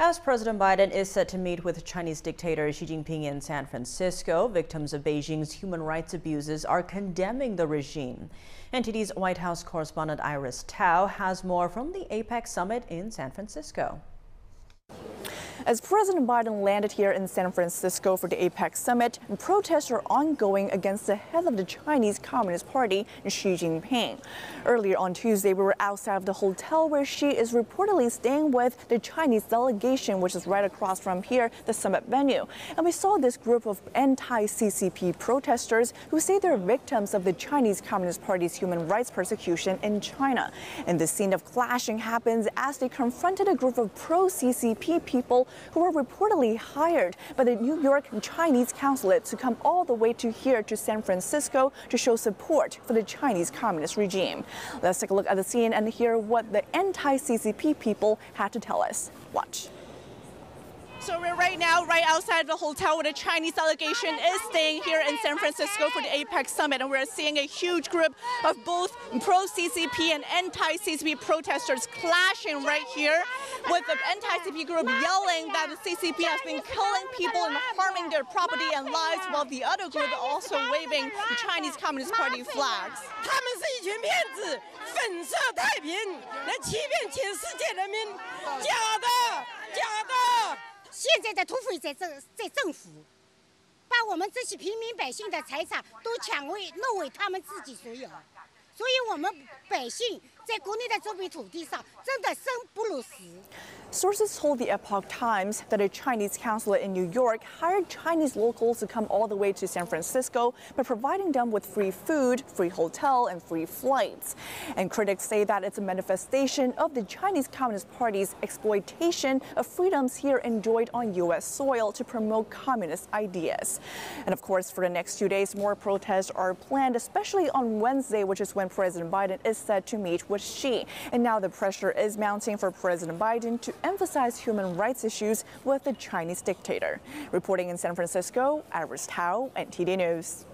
As President Biden is set to meet with Chinese dictator Xi Jinping in San Francisco, victims of Beijing's human rights abuses are condemning the regime. NTD's White House correspondent Iris Tao has more from the APEC summit in San Francisco. As President Biden landed here in San Francisco for the APEC summit, protests are ongoing against the head of the Chinese Communist Party, Xi Jinping. Earlier on Tuesday, we were outside of the hotel where Xi is reportedly staying with the Chinese delegation, which is right across from here, the summit venue. And we saw this group of anti-CCP protesters who say they're victims of the Chinese Communist Party's human rights persecution in China. And the scene of clashing happens as they confronted a group of pro-CCP people who were reportedly hired by the New York Chinese consulate to come all the way to here to San Francisco to show support for the Chinese communist regime. Let's take a look at the scene and hear what the anti-CCP people had to tell us. Watch. So we're right now right outside the hotel where the Chinese delegation is staying here in San Francisco for the APEC summit, and we're seeing a huge group of both pro-CCP and anti-CCP protesters clashing right here, with the anti-CCP group yelling that the CCP has been killing people and harming their property and lives, while the other group also waving the Chinese Communist Party flags. 他们是一群骗子，粉饰太平，来欺骗全世界人民，假的，假的。 现在的土匪在政府，把我们这些平民百姓的财产都抢为弄为他们自己所有，所以我们百姓在国内的这片土地上真的生不如死。 Sources told the Epoch Times that a Chinese consulate in New York hired Chinese locals to come all the way to San Francisco by providing them with free food, free hotel, and free flights. And critics say that it's a manifestation of the Chinese Communist Party's exploitation of freedoms here enjoyed on U.S. soil to promote communist ideas. And of course, for the next 2 days, more protests are planned, especially on Wednesday, which is when President Biden is set to meet with Xi. And now the pressure is mounting for President Biden to emphasize human rights issues with the Chinese dictator. Reporting in San Francisco, Iris Tao, NTD News.